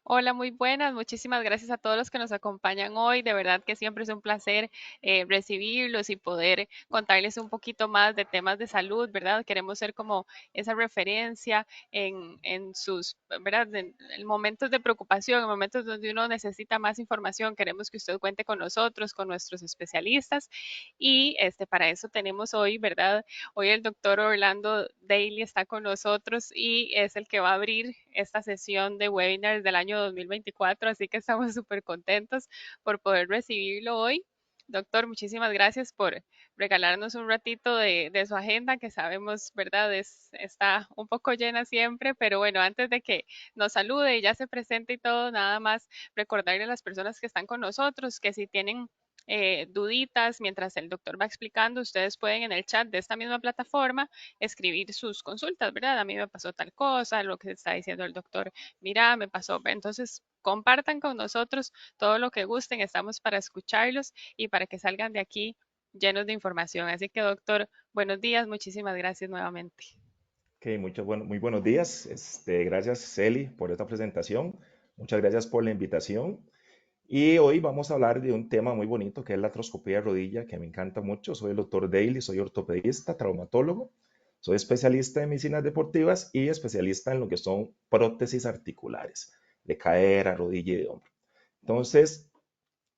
Hola, muy buenas. Muchísimas gracias a todos los que nos acompañan hoy. De verdad que siempre es un placer recibirlos y poder contarles un poquito más de temas de salud, ¿verdad? Queremos ser como esa referencia en sus, ¿verdad? En momentos de preocupación, en momentos donde uno necesita más información. Queremos que usted cuente con nosotros, con nuestros especialistas. Y para eso tenemos hoy, ¿verdad? Hoy el doctor Orlando Daly está con nosotros y es el que va a abrir esta sesión de webinars del año 2024, así que estamos súper contentos por poder recibirlo hoy. Doctor, muchísimas gracias por regalarnos un ratito de su agenda, que sabemos, ¿verdad? Está un poco llena siempre, pero bueno, antes de que nos salude y ya se presente y todo, nada más recordarle a las personas que están con nosotros que si tienen duditas mientras el doctor va explicando, ustedes pueden en el chat de esta misma plataforma escribir sus consultas, ¿verdad? A mí me pasó tal cosa, lo que está diciendo el doctor, mira, me pasó. Entonces, compartan con nosotros todo lo que gusten, estamos para escucharlos y para que salgan de aquí llenos de información. Así que, doctor, buenos días, muchísimas gracias nuevamente. Ok, muy buenos días. Gracias, Celi, por esta presentación. Muchas gracias por la invitación. Y hoy vamos a hablar de un tema muy bonito que es la artroscopía de rodilla, que me encanta mucho. Soy el doctor Daly, soy ortopedista, traumatólogo, soy especialista en medicinas deportivas y especialista en lo que son prótesis articulares, de cadera, rodilla y de hombro. Entonces,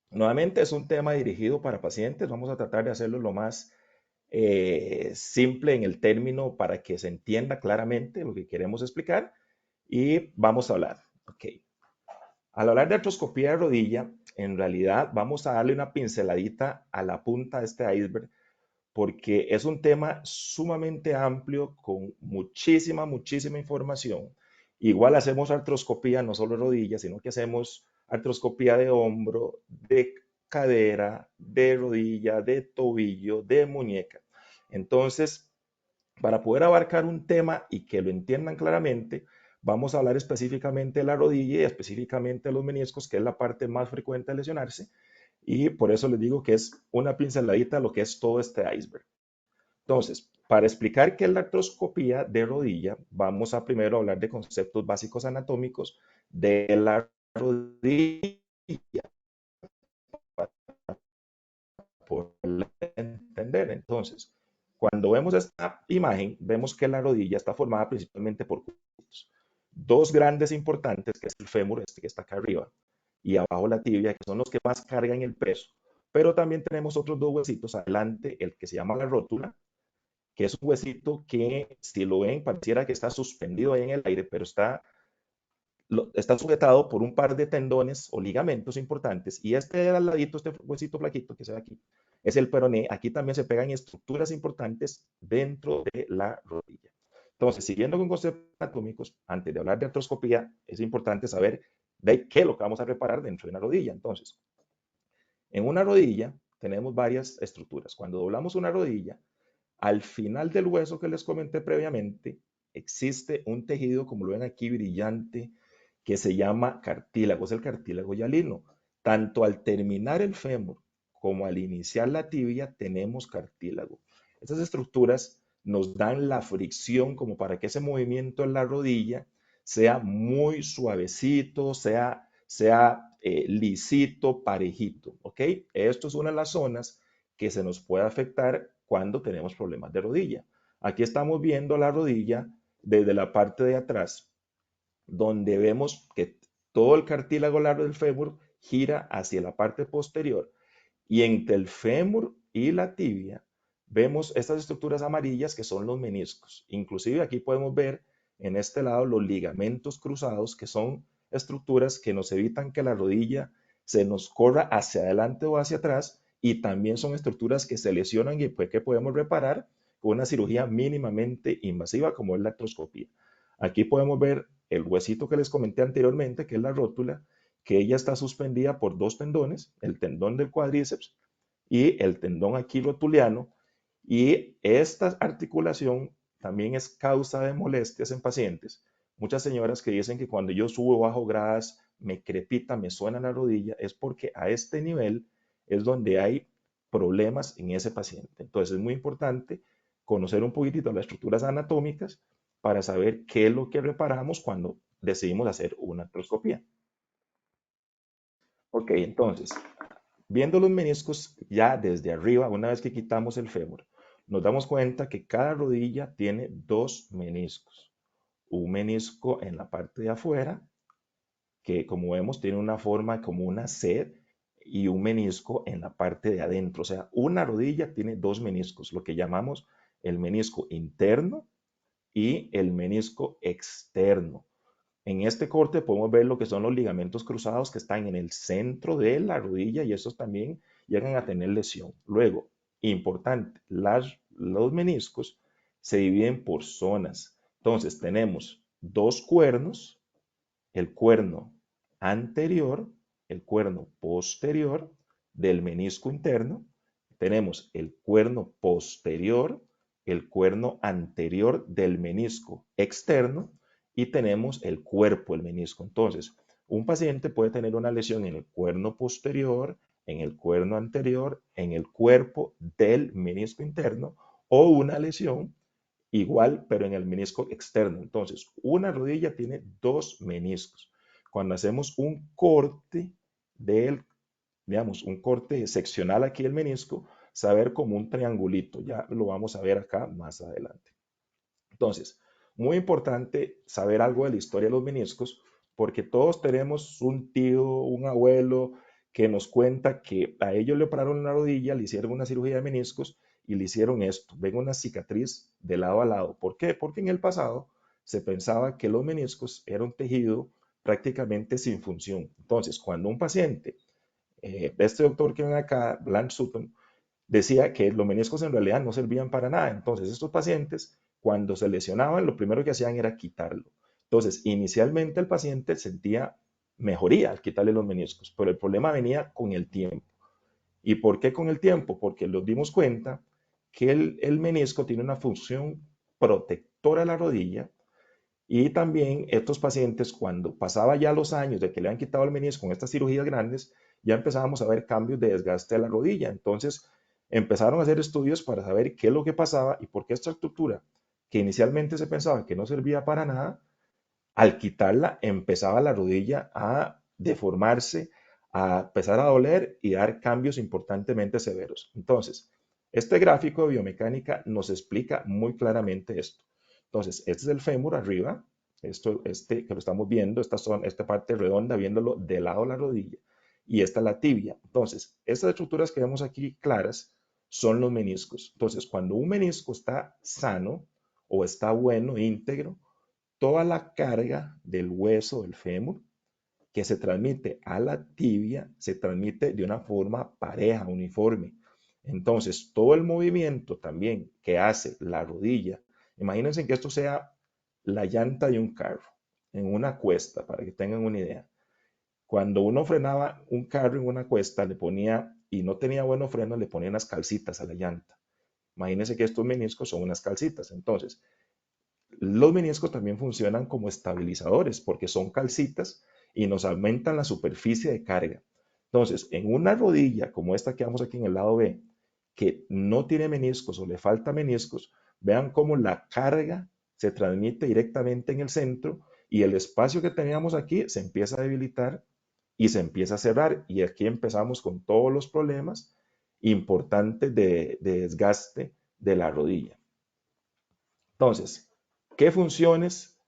nuevamente es un tema dirigido para pacientes. Vamos a tratar de hacerlo lo más simple en el término para que se entienda claramente lo que queremos explicar y vamos a hablar. Ok. Al hablar de artroscopía de rodilla, en realidad vamos a darle una pinceladita a la punta de este iceberg porque es un tema sumamente amplio con muchísima información. Igual hacemos artroscopía no solo de rodilla, sino que hacemos artroscopía de hombro, de cadera, de rodilla, de tobillo, de muñeca. Entonces, para poder abarcar un tema y que lo entiendan claramente, vamos a hablar específicamente de la rodilla y específicamente de los meniscos, que es la parte más frecuente de lesionarse. Y por eso les digo que es una pinceladita de lo que es todo este iceberg. Entonces, para explicar qué es la artroscopía de rodilla, vamos a primero hablar de conceptos básicos anatómicos de la rodilla, por entender. Entonces, cuando vemos esta imagen, vemos que la rodilla está formada principalmente por huesos. Dos grandes importantes, que es el fémur, este que está acá arriba, y abajo la tibia, que son los que más cargan el peso. Pero también tenemos otros dos huesitos adelante, el que se llama la rótula, que es un huesito que, si lo ven, pareciera que está suspendido ahí en el aire, pero está sujetado por un par de tendones o ligamentos importantes. Y este al ladito, este huesito flaquito que se ve aquí, es el peroné. Aquí también se pegan estructuras importantes dentro de la rodilla. Entonces, siguiendo con conceptos anatómicos, antes de hablar de artroscopía, es importante saber de qué es lo que vamos a reparar dentro de una rodilla. Entonces, en una rodilla tenemos varias estructuras. Cuando doblamos una rodilla, al final del hueso que les comenté previamente, existe un tejido, como lo ven aquí, brillante, que se llama cartílago, es el cartílago hialino. Tanto al terminar el fémur como al iniciar la tibia tenemos cartílago. Estas estructuras nos dan la fricción como para que ese movimiento en la rodilla sea muy suavecito, sea lisito, parejito, ¿ok? Esto es una de las zonas que se nos puede afectar cuando tenemos problemas de rodilla. Aquí estamos viendo la rodilla desde la parte de atrás, donde vemos que todo el cartílago largo del fémur gira hacia la parte posterior y entre el fémur y la tibia vemos estas estructuras amarillas que son los meniscos. Inclusive aquí podemos ver en este lado los ligamentos cruzados, que son estructuras que nos evitan que la rodilla se nos corra hacia adelante o hacia atrás, y también son estructuras que se lesionan y pues, que podemos reparar con una cirugía mínimamente invasiva como es la artroscopía. Aquí podemos ver el huesito que les comenté anteriormente, que es la rótula, que ella está suspendida por dos tendones, el tendón del cuádriceps y el tendón aquí rotuliano, y esta articulación también es causa de molestias en pacientes. Muchas señoras que dicen que cuando yo subo bajo gradas me crepita, me suena la rodilla, es porque a este nivel es donde hay problemas en ese paciente. Entonces es muy importante conocer un poquitito las estructuras anatómicas para saber qué es lo que reparamos cuando decidimos hacer una artroscopía. Ok, entonces, viendo los meniscos ya desde arriba, una vez que quitamos el fémur, nos damos cuenta que cada rodilla tiene dos meniscos. Un menisco en la parte de afuera, que como vemos tiene una forma como una C, y un menisco en la parte de adentro. O sea, una rodilla tiene dos meniscos, lo que llamamos el menisco interno y el menisco externo. En este corte podemos ver lo que son los ligamentos cruzados que están en el centro de la rodilla y esos también llegan a tener lesión. Luego, importante, los meniscos se dividen por zonas. Entonces, tenemos dos cuernos, el cuerno anterior, el cuerno posterior del menisco interno. Tenemos el cuerno posterior, el cuerno anterior del menisco externo y tenemos el cuerpo del menisco. Entonces, un paciente puede tener una lesión en el cuerno posterior, en el cuerno anterior, en el cuerpo del menisco interno o una lesión igual, pero en el menisco externo. Entonces, una rodilla tiene dos meniscos. Cuando hacemos un corte del, digamos, un corte seccional aquí del menisco, saber como un triangulito. Ya lo vamos a ver acá más adelante. Entonces, muy importante saber algo de la historia de los meniscos, porque todos tenemos un tío, un abuelo que nos cuenta que a ellos le operaron la rodilla, le hicieron una cirugía de meniscos y le hicieron esto. Ven una cicatriz de lado a lado. ¿Por qué? Porque en el pasado se pensaba que los meniscos eran un tejido prácticamente sin función. Entonces, cuando un paciente, este doctor que ven acá, Blanche Sutton, decía que los meniscos en realidad no servían para nada. Entonces, estos pacientes, cuando se lesionaban, lo primero que hacían era quitarlo. Entonces, inicialmente el paciente sentía mejoría al quitarle los meniscos, pero el problema venía con el tiempo. ¿Y por qué con el tiempo? Porque nos dimos cuenta que el menisco tiene una función protectora a la rodilla y también estos pacientes, cuando pasaba ya los años de que le han quitado el menisco con estas cirugías grandes, ya empezábamos a ver cambios de desgaste de la rodilla. Entonces, empezaron a hacer estudios para saber qué es lo que pasaba y por qué esta estructura, que inicialmente se pensaba que no servía para nada, al quitarla empezaba la rodilla a deformarse, a empezar a doler y dar cambios importantemente severos. Entonces, este gráfico de biomecánica nos explica muy claramente esto. Entonces, este es el fémur arriba, este que lo estamos viendo, esta parte redonda, viéndolo del lado de la rodilla, y esta es la tibia. Entonces, estas estructuras que vemos aquí claras son los meniscos. Entonces, cuando un menisco está sano o está bueno, íntegro, toda la carga del hueso del fémur que se transmite a la tibia se transmite de una forma pareja, uniforme. Entonces, todo el movimiento también que hace la rodilla, imagínense que esto sea la llanta de un carro en una cuesta, para que tengan una idea. Cuando uno frenaba un carro en una cuesta, le ponía, y no tenía buenos frenos, le ponía unas calcitas a la llanta. Imagínense que estos meniscos son unas calcitas. Entonces, los meniscos también funcionan como estabilizadores porque son calcitas y nos aumentan la superficie de carga. Entonces, en una rodilla como esta que vemos aquí en el lado B, que no tiene meniscos o le falta meniscos, vean cómo la carga se transmite directamente en el centro y el espacio que teníamos aquí se empieza a debilitar y se empieza a cerrar. Y aquí empezamos con todos los problemas importantes de desgaste de la rodilla. Entonces, ¿qué funciones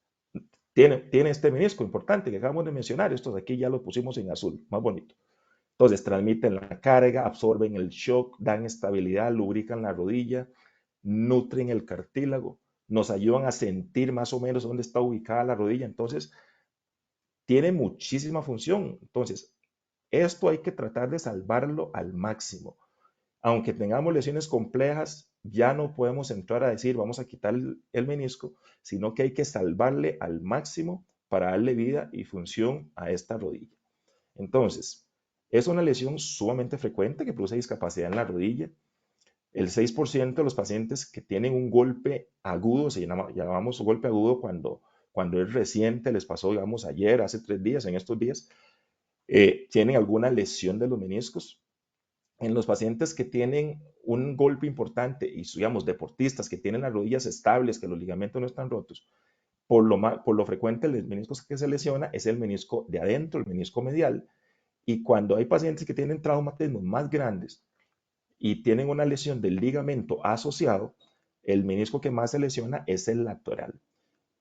tiene este menisco importante que acabamos de mencionar? Estos aquí ya lo pusimos en azul, más bonito. Entonces, transmiten la carga, absorben el shock, dan estabilidad, lubrican la rodilla, nutren el cartílago, nos ayudan a sentir más o menos dónde está ubicada la rodilla. Entonces, tiene muchísima función. Entonces, esto hay que tratar de salvarlo al máximo. Aunque tengamos lesiones complejas, ya no podemos entrar a decir vamos a quitar el menisco, sino que hay que salvarle al máximo para darle vida y función a esta rodilla. Entonces, es una lesión sumamente frecuente que produce discapacidad en la rodilla. El 6% de los pacientes que tienen un golpe agudo, llamamos golpe agudo cuando es reciente, les pasó, digamos, ayer, hace 3 días, en estos días, tienen alguna lesión de los meniscos. En los pacientes que tienen un golpe importante y, digamos, deportistas que tienen las rodillas estables, que los ligamentos no están rotos, por lo frecuente el menisco que se lesiona es el menisco de adentro, el menisco medial, Y cuando hay pacientes que tienen traumatismos más grandes y tienen una lesión del ligamento asociado, el menisco que más se lesiona es el lateral.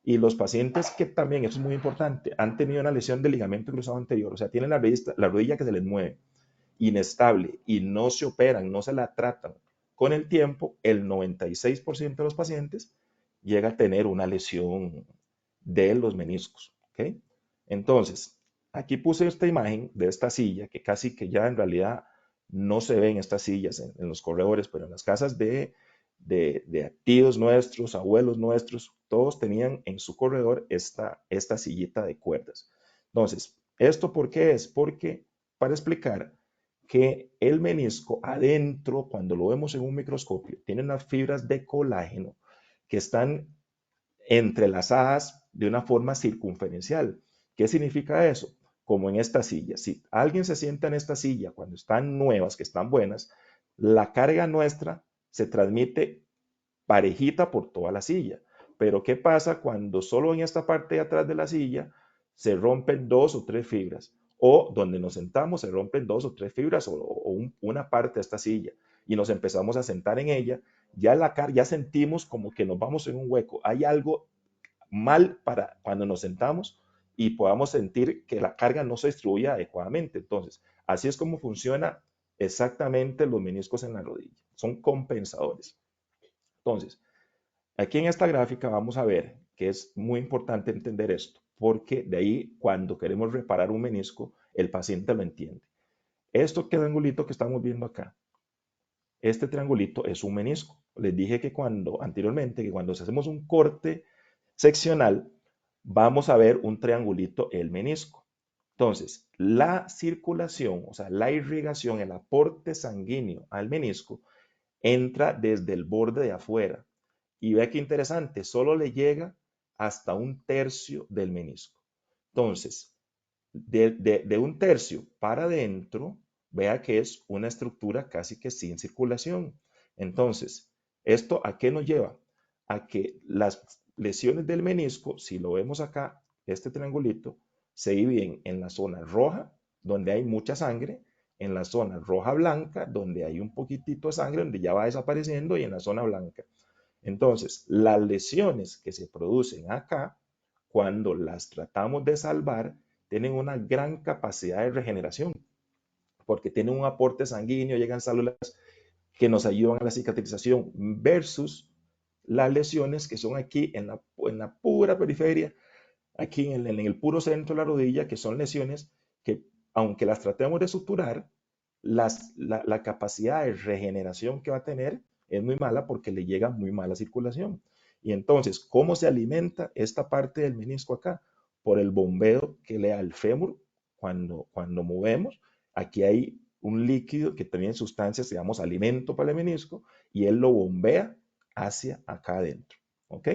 Y los pacientes que también, eso es muy importante, han tenido una lesión del ligamento cruzado anterior, o sea, tienen la rodilla que se les mueve, inestable, y no se operan, no se la tratan, con el tiempo, el 96% de los pacientes llega a tener una lesión de los meniscos. ¿Ok? Entonces, aquí puse esta imagen de esta silla, que casi que ya en realidad no se ven estas sillas en los corredores, pero en las casas de tíos nuestros, abuelos nuestros, todos tenían en su corredor esta sillita de cuerdas. Entonces, ¿esto por qué es? Porque para explicar que el menisco adentro, cuando lo vemos en un microscopio, tiene unas fibras de colágeno que están entrelazadas de una forma circunferencial. ¿Qué significa eso? Como en esta silla. Si alguien se sienta en esta silla cuando están nuevas, que están buenas, la carga nuestra se transmite parejita por toda la silla. Pero ¿qué pasa cuando solo en esta parte de atrás de la silla se rompen dos o tres fibras? O donde nos sentamos se rompen dos o tres fibras una parte de esta silla y nos empezamos a sentar en ella, ya sentimos como que nos vamos en un hueco. Hay algo mal para cuando nos sentamos y podamos sentir que la carga no se distribuye adecuadamente. Entonces, así es como funciona exactamente los meniscos en la rodilla. Son compensadores. Entonces, aquí en esta gráfica vamos a ver que es muy importante entender esto, porque de ahí cuando queremos reparar un menisco, el paciente lo entiende. Esto triangulito que estamos viendo acá, este triangulito es un menisco. Les dije que anteriormente, que cuando hacemos un corte seccional, vamos a ver un triangulito, el menisco. Entonces, la circulación, o sea, la irrigación, el aporte sanguíneo al menisco, entra desde el borde de afuera. Y ve qué interesante, solo le llega hasta un tercio del menisco. Entonces, de un tercio para adentro, vea que es una estructura casi que sin circulación. Entonces, ¿esto a qué nos lleva? A que las lesiones del menisco, si lo vemos acá, este triangulito, se dividen en la zona roja, donde hay mucha sangre, en la zona roja blanca, donde hay un poquitito de sangre, donde ya va desapareciendo, y en la zona blanca. Entonces, las lesiones que se producen acá, cuando las tratamos de salvar, tienen una gran capacidad de regeneración, porque tienen un aporte sanguíneo, llegan células que nos ayudan a la cicatrización, versus las lesiones que son aquí en la pura periferia, aquí en el puro centro de la rodilla, que son lesiones que, aunque las tratemos de suturar, la capacidad de regeneración que va a tener es muy mala porque le llega muy mala circulación. Y entonces, ¿cómo se alimenta esta parte del menisco acá? Por el bombeo que le da el fémur cuando movemos. Aquí hay un líquido que tiene sustancias, digamos, alimento para el menisco, y él lo bombea hacia acá adentro. ¿Ok?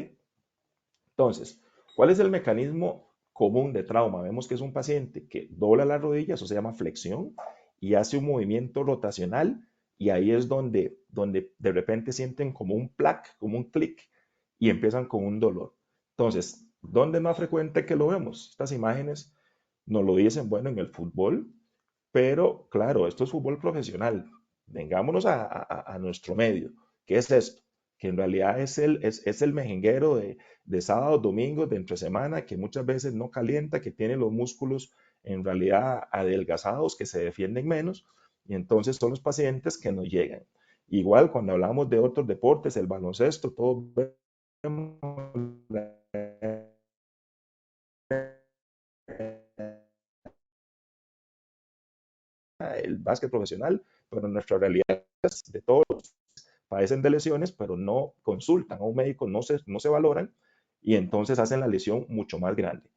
Entonces, ¿cuál es el mecanismo común de trauma? Vemos que es un paciente que dobla la rodilla, eso se llama flexión, y hace un movimiento rotacional, y ahí es donde de repente sienten como un plac, como un clic, y empiezan con un dolor. Entonces, ¿dónde es más frecuente que lo vemos? Estas imágenes nos lo dicen, bueno, en el fútbol, pero claro, esto es fútbol profesional. Vengámonos a nuestro medio. ¿Qué es esto? Que en realidad es el mejenguero de sábados, domingos, de entre semana, que muchas veces no calienta, que tiene los músculos en realidad adelgazados, que se defienden menos, y entonces son los pacientes que nos llegan. Igual cuando hablamos de otros deportes, el baloncesto, todos vemos el básquet profesional, pero en nuestra realidad es de todos padecen de lesiones, pero no consultan a un médico, no se valoran, y entonces hacen la lesión mucho más grande.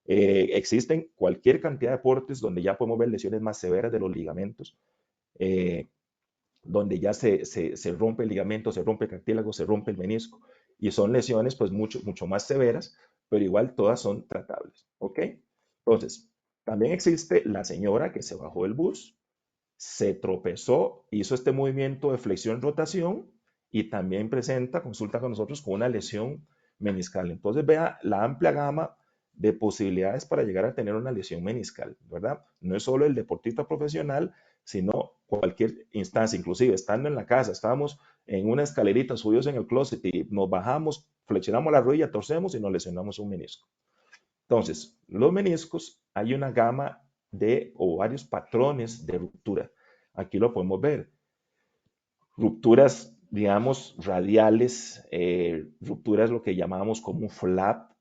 Existen cualquier cantidad de deportes donde ya podemos ver lesiones más severas de los ligamentos, eh, donde ya se rompe el ligamento, se rompe el cartílago, se rompe el menisco, y son lesiones pues mucho, mucho más severas, pero igual todas son tratables. ¿Ok? Entonces, también existe la señora que se bajó del bus, se tropezó, hizo este movimiento de flexión-rotación y también consulta con nosotros con una lesión meniscal. Entonces vea la amplia gama de posibilidades para llegar a tener una lesión meniscal, ¿verdad? No es solo el deportista profesional, sino cualquier instancia, inclusive estando en la casa, estábamos en una escalerita subidos en el closet y nos bajamos, flexionamos la rodilla, torcemos y nos lesionamos un menisco. Entonces, los meniscos, hay una gama de o varios patrones de ruptura. Aquí lo podemos ver. Rupturas, digamos, radiales, rupturas lo que llamamos como un flap,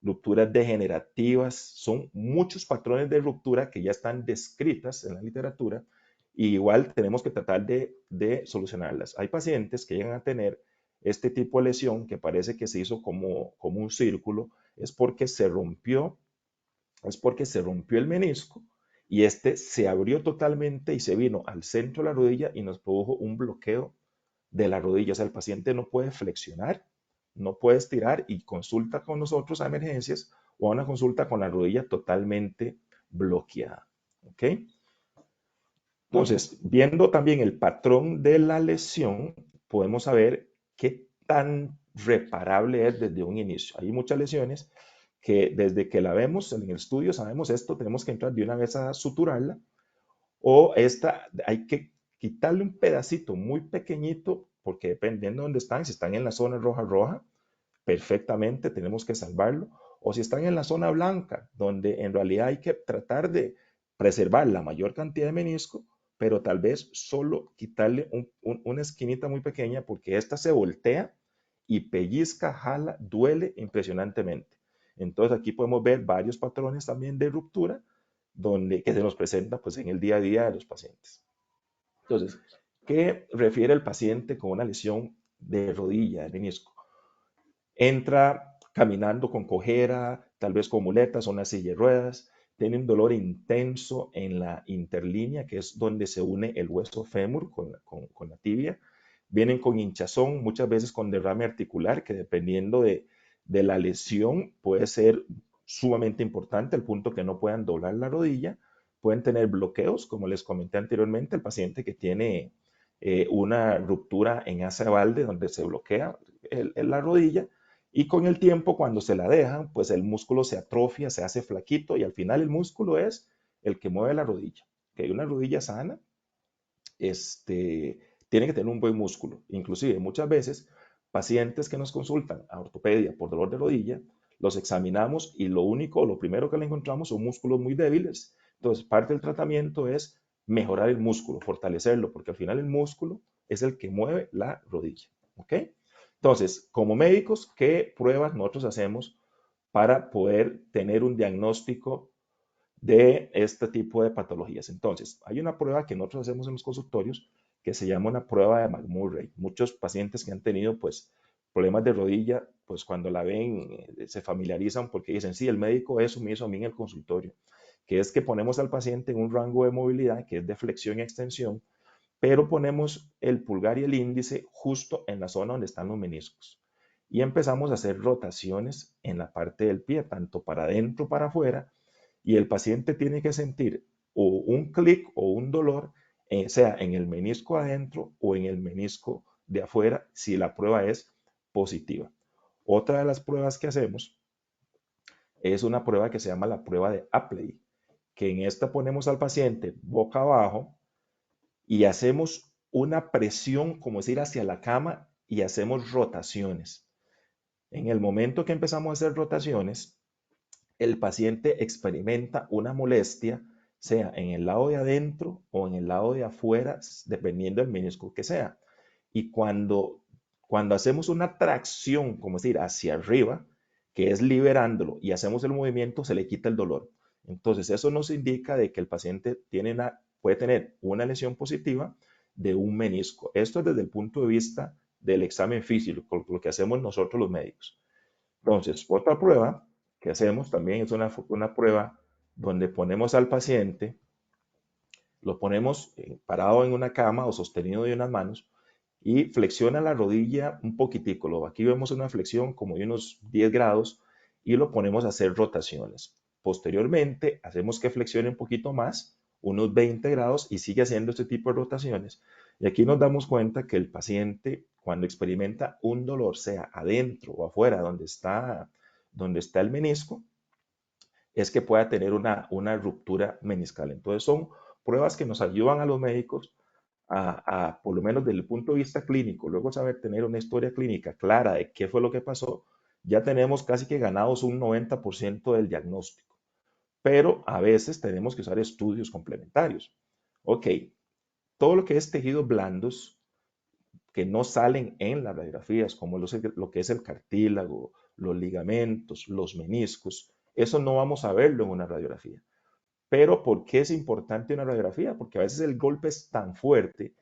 rupturas degenerativas, son muchos patrones de ruptura que ya están descritas en la literatura y igual tenemos que tratar de solucionarlas. Hay pacientes que llegan a tener este tipo de lesión que parece que se hizo como un círculo, es porque se rompió el menisco y este se abrió totalmente y se vino al centro de la rodilla y nos produjo un bloqueo de la rodilla. O sea, el paciente no puede flexionar, no puede estirar y consulta con nosotros a emergencias o a una consulta con la rodilla totalmente bloqueada. ¿Ok? Entonces, viendo también el patrón de la lesión, podemos saber qué tan reparable es desde un inicio. Hay muchas lesiones que desde que la vemos en el estudio sabemos esto, tenemos que entrar de una vez a suturarla o esta hay que quitarle un pedacito muy pequeñito porque dependiendo de dónde están, si están en la zona roja, perfectamente tenemos que salvarlo, o si están en la zona blanca, donde en realidad hay que tratar de preservar la mayor cantidad de menisco, pero tal vez solo quitarle una esquinita muy pequeña porque esta se voltea y pellizca, jala, duele impresionantemente. Entonces aquí podemos ver varios patrones también de ruptura que se nos presenta pues, en el día a día de los pacientes. Entonces, ¿qué refiere el paciente con una lesión de rodilla, de menisco? Entra caminando con cojera, tal vez con muletas o una silla de ruedas, tiene un dolor intenso en la interlínea, que es donde se une el hueso fémur con la tibia. Vienen con hinchazón, muchas veces con derrame articular, que dependiendo de la lesión puede ser sumamente importante, al punto que no puedan doblar la rodilla. Pueden tener bloqueos, como les comenté anteriormente, el paciente que tiene una ruptura en asa valde donde se bloquea la rodilla y con el tiempo, cuando se la dejan, pues el músculo se atrofia, se hace flaquito y al final el músculo es el que mueve la rodilla. Que hay una rodilla sana, tiene que tener un buen músculo. Inclusive muchas veces pacientes que nos consultan a ortopedia por dolor de rodilla, los examinamos y lo primero que le encontramos son músculos muy débiles. Entonces, parte del tratamiento es mejorar el músculo, fortalecerlo, porque al final el músculo es el que mueve la rodilla. ¿Ok? Entonces, como médicos, ¿qué pruebas nosotros hacemos para poder tener un diagnóstico de este tipo de patologías? Entonces, hay una prueba que nosotros hacemos en los consultorios que se llama una prueba de McMurray. Muchos pacientes que han tenido pues problemas de rodilla, pues cuando la ven se familiarizan porque dicen, sí, el médico eso me hizo a mí en el consultorio, que es que ponemos al paciente en un rango de movilidad que es de flexión y extensión, pero ponemos el pulgar y el índice justo en la zona donde están los meniscos. Y empezamos a hacer rotaciones en la parte del pie, tanto para adentro, para afuera, y el paciente tiene que sentir o un clic o un dolor, sea en el menisco adentro o en el menisco de afuera, si la prueba es positiva. Otra de las pruebas que hacemos es una prueba que se llama la prueba de Apley, que en esta ponemos al paciente boca abajo y hacemos una presión, como decir, hacia la cama y hacemos rotaciones. En el momento que empezamos a hacer rotaciones, el paciente experimenta una molestia, sea en el lado de adentro o en el lado de afuera, dependiendo del menisco que sea. Y cuando hacemos una tracción, como decir, hacia arriba, que es liberándolo y hacemos el movimiento, se le quita el dolor. Entonces, eso nos indica de que el paciente puede tener una lesión positiva de un menisco. Esto es desde el punto de vista del examen físico, lo que hacemos nosotros los médicos. Entonces, otra prueba que hacemos también es una prueba donde ponemos al paciente, lo ponemos parado en una cama o sostenido de unas manos y flexiona la rodilla un poquitico. Aquí vemos una flexión como de unos 10 grados y lo ponemos a hacer rotaciones. Posteriormente, hacemos que flexione un poquito más, unos 20 grados, y sigue haciendo este tipo de rotaciones. Y aquí nos damos cuenta que el paciente, cuando experimenta un dolor, sea adentro o afuera, donde está el menisco, es que pueda tener una ruptura meniscal. Entonces son pruebas que nos ayudan a los médicos por lo menos desde el punto de vista clínico, luego saber tener una historia clínica clara de qué fue lo que pasó, ya tenemos casi que ganados un 90% del diagnóstico. Pero a veces tenemos que usar estudios complementarios. Ok, todo lo que es tejidos blandos que no salen en las radiografías, como lo que es el cartílago, los ligamentos, los meniscos, eso no vamos a verlo en una radiografía. Pero ¿por qué es importante una radiografía? Porque a veces el golpe es tan fuerte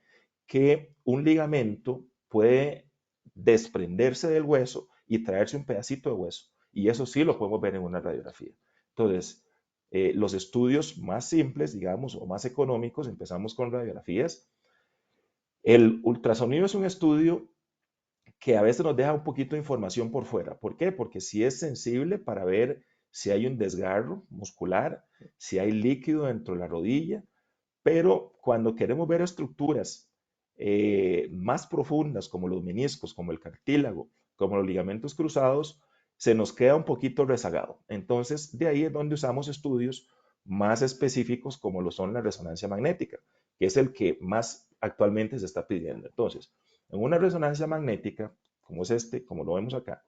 que un ligamento puede desprenderse del hueso y traerse un pedacito de hueso. Y eso sí lo podemos ver en una radiografía. Entonces, los estudios más simples, digamos, o más económicos, empezamos con radiografías. El ultrasonido es un estudio que a veces nos deja un poquito de información por fuera. ¿Por qué? Porque si es sensible para ver si hay un desgarro muscular, si hay líquido dentro de la rodilla, pero cuando queremos ver estructuras más profundas como los meniscos, como el cartílago, como los ligamentos cruzados, se nos queda un poquito rezagado. Entonces, de ahí es donde usamos estudios más específicos como lo son la resonancia magnética, que es el que más actualmente se está pidiendo. Entonces, en una resonancia magnética, como es este, como lo vemos acá,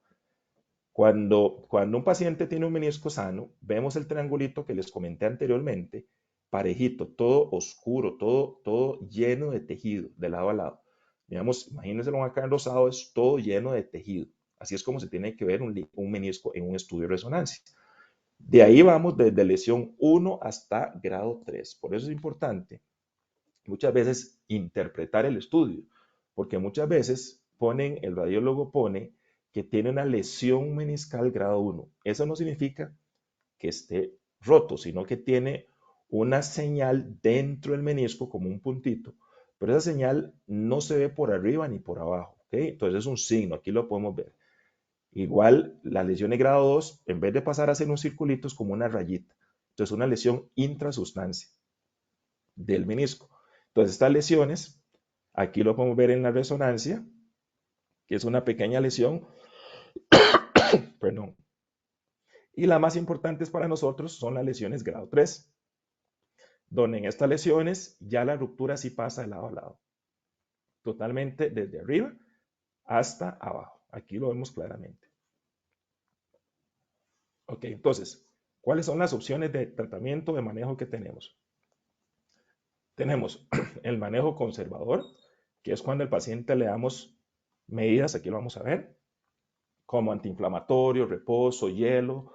cuando un paciente tiene un menisco sano, vemos el triangulito que les comenté anteriormente, parejito, todo oscuro, todo lleno de tejido, de lado a lado. Digamos, imagínense acá en rosado, es todo lleno de tejido. Así es como se tiene que ver un menisco en un estudio de resonancia. De ahí vamos desde lesión 1 hasta grado 3. Por eso es importante muchas veces interpretar el estudio, porque muchas veces el radiólogo pone que tiene una lesión meniscal grado 1. Eso no significa que esté roto, sino que tiene una señal dentro del menisco como un puntito, pero esa señal no se ve por arriba ni por abajo, ¿ok? Entonces es un signo, aquí lo podemos ver. Igual, la lesión de grado 2, en vez de pasar a ser un circulito, es como una rayita. Entonces, una lesión intrasustancia del menisco. Entonces, estas lesiones, aquí lo podemos ver en la resonancia, que es una pequeña lesión, perdón. Y las más importantes para nosotros son las lesiones grado 3, donde en estas lesiones ya la ruptura sí pasa de lado a lado, totalmente desde arriba hasta abajo. Aquí lo vemos claramente. Ok, entonces, ¿cuáles son las opciones de tratamiento, de manejo que tenemos? Tenemos el manejo conservador, que es cuando al paciente le damos medidas, aquí lo vamos a ver, como antiinflamatorio, reposo, hielo,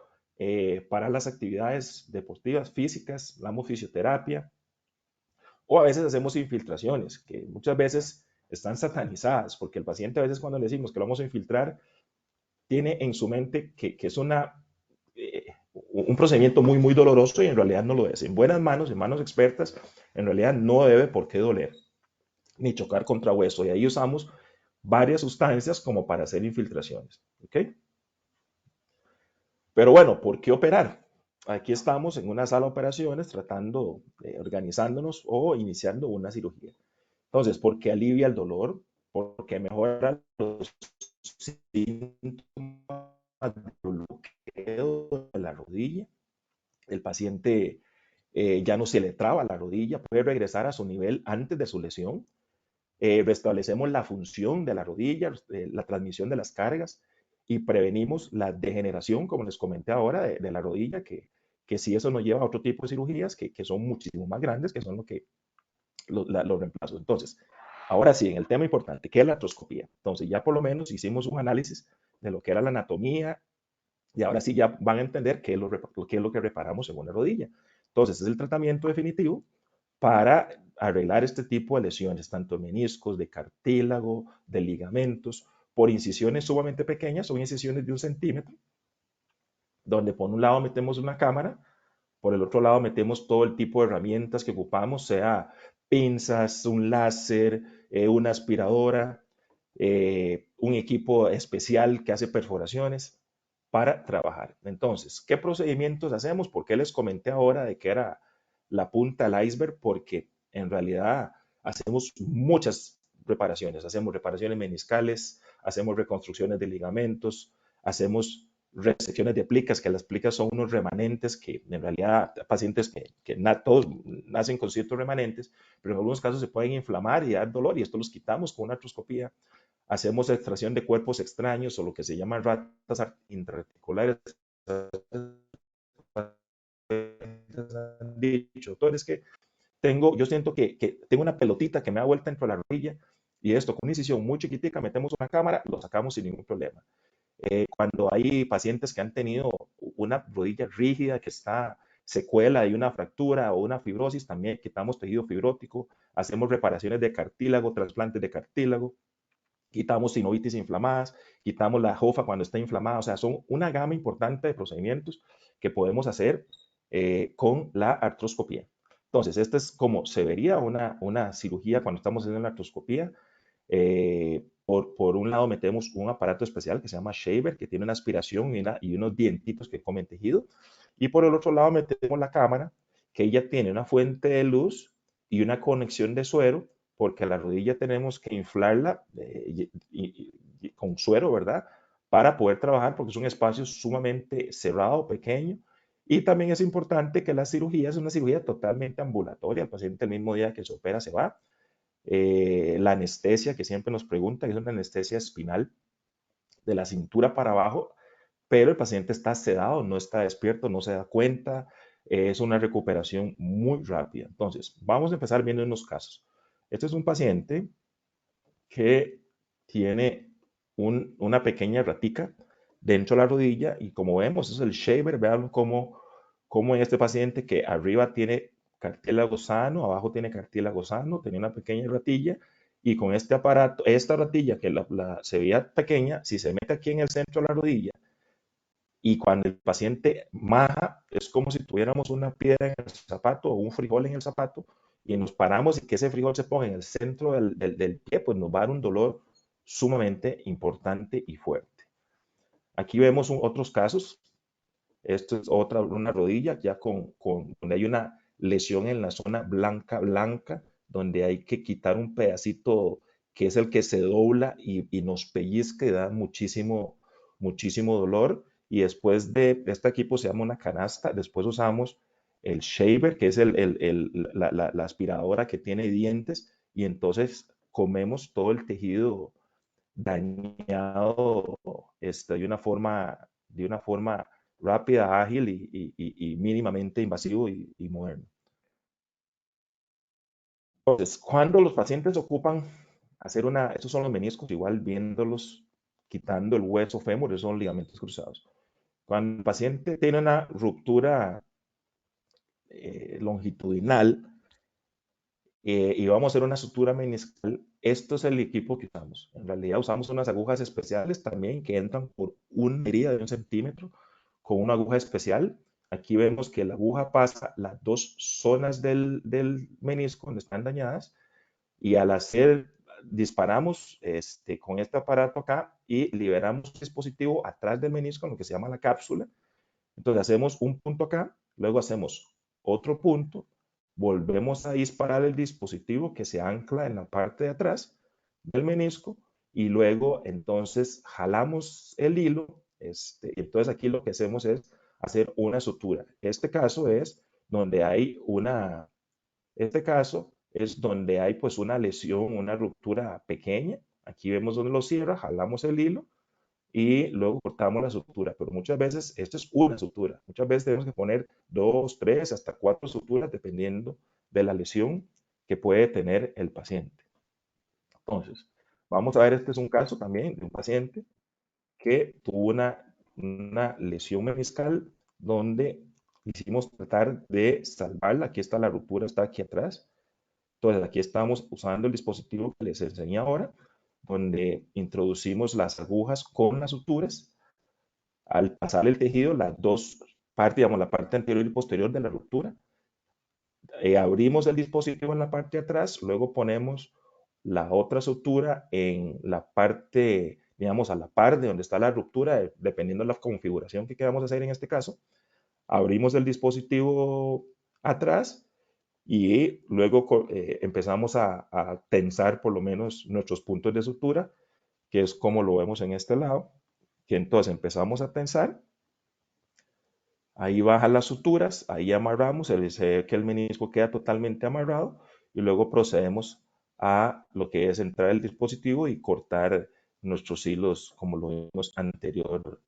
para las actividades deportivas, físicas, damos fisioterapia, o a veces hacemos infiltraciones, que muchas veces están satanizadas, porque el paciente a veces cuando le decimos que lo vamos a infiltrar, tiene en su mente que es un procedimiento muy, muy doloroso y en realidad no lo es. En buenas manos, en manos expertas, en realidad no debe por qué doler ni chocar contra hueso. Y ahí usamos varias sustancias como para hacer infiltraciones. ¿Ok? Pero bueno, ¿por qué operar? Aquí estamos en una sala de operaciones tratando, organizándonos o iniciando una cirugía. Entonces, ¿por qué alivia el dolor? Porque mejora los síntomas de bloqueo de la rodilla. El paciente ya no se le traba la rodilla, puede regresar a su nivel antes de su lesión. Restablecemos la función de la rodilla, la transmisión de las cargas y prevenimos la degeneración, como les comenté ahora, de la rodilla, que si eso nos lleva a otro tipo de cirugías que son muchísimo más grandes, que son los reemplazos. Entonces, ahora sí, en el tema importante, ¿qué es la artroscopía? Entonces, ya por lo menos hicimos un análisis de lo que era la anatomía y ahora sí ya van a entender qué es lo que reparamos en una rodilla. Entonces, es el tratamiento definitivo para arreglar este tipo de lesiones, tanto de meniscos, de cartílago, de ligamentos, por incisiones sumamente pequeñas, son incisiones de 1 centímetro, donde por un lado metemos una cámara, por el otro lado metemos todo el tipo de herramientas que ocupamos, sea pinzas, un láser, una aspiradora, un equipo especial que hace perforaciones para trabajar. Entonces, ¿qué procedimientos hacemos? ¿Por qué les comenté ahora de que era la punta del iceberg? Porque en realidad hacemos muchas reparaciones. Hacemos reparaciones meniscales, hacemos reconstrucciones de ligamentos, hacemos resecciones de plicas, que las plicas son unos remanentes que en realidad pacientes todos nacen con ciertos remanentes, pero en algunos casos se pueden inflamar y dar dolor y esto los quitamos con una artroscopía. Hacemos extracción de cuerpos extraños o lo que se llaman ratas intrareticulares. Han dicho, doctor, es que yo siento que tengo una pelotita que me da vuelta dentro de la rodilla y esto con una incisión muy chiquitica, metemos una cámara, lo sacamos sin ningún problema. Cuando hay pacientes que han tenido una rodilla rígida que está secuela de una fractura o una fibrosis, también quitamos tejido fibrótico, hacemos reparaciones de cartílago, trasplantes de cartílago, quitamos sinovitis inflamadas, quitamos la jofa cuando está inflamada, o sea, son una gama importante de procedimientos que podemos hacer con la artroscopía. Entonces, esta es como se vería una cirugía cuando estamos haciendo la artroscopía. Por un lado metemos un aparato especial que se llama shaver, que tiene una aspiración y unos dientitos que comen tejido. Y por el otro lado metemos la cámara, que ella tiene una fuente de luz y una conexión de suero, porque la rodilla tenemos que inflarla con suero, ¿verdad? Para poder trabajar, porque es un espacio sumamente cerrado, pequeño. Y también es importante que la cirugía es una cirugía totalmente ambulatoria. El paciente el mismo día que se opera se va. La anestesia que siempre nos preguntan es una anestesia espinal de la cintura para abajo, pero el paciente está sedado, no está despierto, no se da cuenta, es una recuperación muy rápida. Entonces, vamos a empezar viendo unos casos. Este es un paciente que tiene una pequeña ratica dentro de la rodilla y como vemos, es el shaver, vean cómo en este paciente que arriba tiene cartílago sano, abajo tiene cartílago sano, tenía una pequeña ratilla y con este aparato, esta ratilla que se veía pequeña, si se mete aquí en el centro de la rodilla y cuando el paciente maja, es como si tuviéramos una piedra en el zapato o un frijol en el zapato y nos paramos y que ese frijol se ponga en el centro del pie, pues nos va a dar un dolor sumamente importante y fuerte. Aquí vemos otros casos. Esto es una rodilla ya donde hay una lesión en la zona blanca, donde hay que quitar un pedacito que es el que se dobla y nos pellizca y da muchísimo dolor. Y después de este equipo se llama una canasta. Después usamos el shaver, que es la aspiradora que tiene dientes. Y entonces comemos todo el tejido dañado de una forma rápida, ágil y mínimamente invasivo y moderno. Entonces, cuando los pacientes ocupan estos son los meniscos, igual viéndolos, quitando el hueso fémur, esos son ligamentos cruzados. Cuando el paciente tiene una ruptura longitudinal y vamos a hacer una sutura meniscal, esto es el equipo que usamos. En realidad usamos unas agujas especiales también que entran por una herida de 1 centímetro con una aguja especial. Aquí vemos que la aguja pasa las dos zonas del menisco donde están dañadas y al disparamos con este aparato acá y liberamos un dispositivo atrás del menisco, lo que se llama la cápsula. Entonces hacemos un punto acá, luego hacemos otro punto, volvemos a disparar el dispositivo que se ancla en la parte de atrás del menisco y luego entonces jalamos el hilo. Y entonces aquí lo que hacemos es hacer una sutura. Este caso es donde hay pues una lesión, una ruptura pequeña. Aquí vemos donde lo cierra, jalamos el hilo y luego cortamos la sutura. Pero muchas veces esto es una sutura. Muchas veces tenemos que poner 2, 3, hasta 4 suturas dependiendo de la lesión que puede tener el paciente. Entonces, vamos a ver, este es un caso también de un paciente que tuvo una lesión meniscal donde hicimos tratar de salvarla. Aquí está la ruptura, está aquí atrás. Entonces, aquí estamos usando el dispositivo que les enseñé ahora, donde introducimos las agujas con las suturas. Al pasar el tejido, las dos partes, digamos, la parte anterior y posterior de la ruptura, abrimos el dispositivo en la parte de atrás, luego ponemos la otra sutura en la parte, digamos, a la par de donde está la ruptura, dependiendo de la configuración que queramos hacer en este caso. Abrimos el dispositivo atrás y luego empezamos a tensar por lo menos nuestros puntos de sutura, que es como lo vemos en este lado. que entonces empezamos a tensar, ahí bajan las suturas, ahí amarramos, se ve que el menisco queda totalmente amarrado y luego procedemos a lo que es entrar el dispositivo y cortar nuestros hilos como lo vimos anteriormente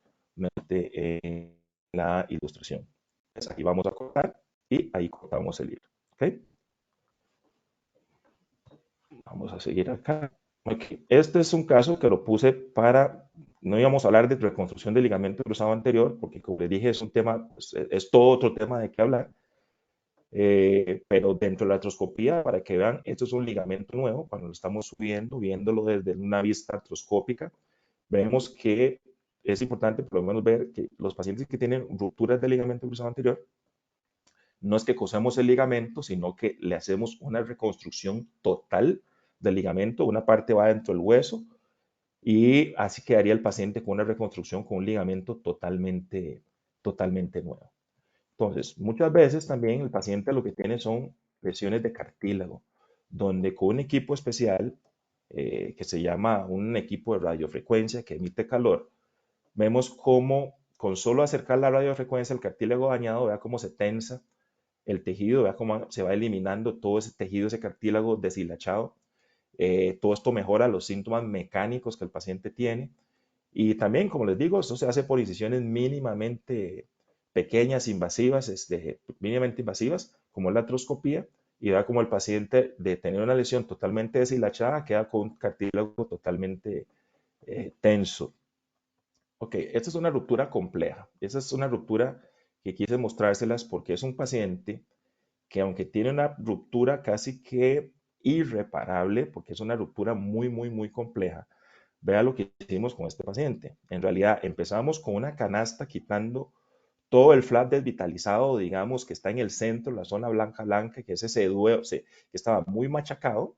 en la ilustración. Entonces, aquí vamos a cortar y ahí cortamos el hilo. ¿Ok? Vamos a seguir acá. Ok, este es un caso que lo puse para, no íbamos a hablar de reconstrucción del ligamento cruzado anterior, porque como les dije, es un tema, pues, es todo otro tema de qué hablar, pero dentro de la artroscopía, para que vean, esto es un ligamento nuevo, cuando lo estamos subiendo, viéndolo desde una vista artroscópica, vemos que es importante por lo menos ver que los pacientes que tienen rupturas del ligamento cruzado anterior, no es que cosemos el ligamento, sino que le hacemos una reconstrucción total del ligamento, una parte va dentro del hueso, y así quedaría el paciente con una reconstrucción con un ligamento totalmente nuevo. Entonces, muchas veces también el paciente lo que tiene son lesiones de cartílago, donde con un equipo especial que se llama un equipo de radiofrecuencia que emite calor, vemos cómo con solo acercar la radiofrecuencia al cartílago dañado, vea cómo se tensa el tejido, vea cómo se va eliminando todo ese tejido, ese cartílago deshilachado. Todo esto mejora los síntomas mecánicos que el paciente tiene. Y también, como les digo, esto se hace por incisiones mínimamente pequeñas, invasivas, mínimamente invasivas, como es la artroscopía, y da como el paciente de tener una lesión totalmente deshilachada queda con un cartílago totalmente tenso. Ok, esta es una ruptura compleja. Esa es una ruptura que quise mostrárselas porque es un paciente que aunque tiene una ruptura casi que irreparable, porque es una ruptura muy compleja, vea lo que hicimos con este paciente. En realidad empezamos con una canasta quitando todo el flap desvitalizado, digamos, que está en el centro, la zona blanca, que es ese duelo, que estaba muy machacado,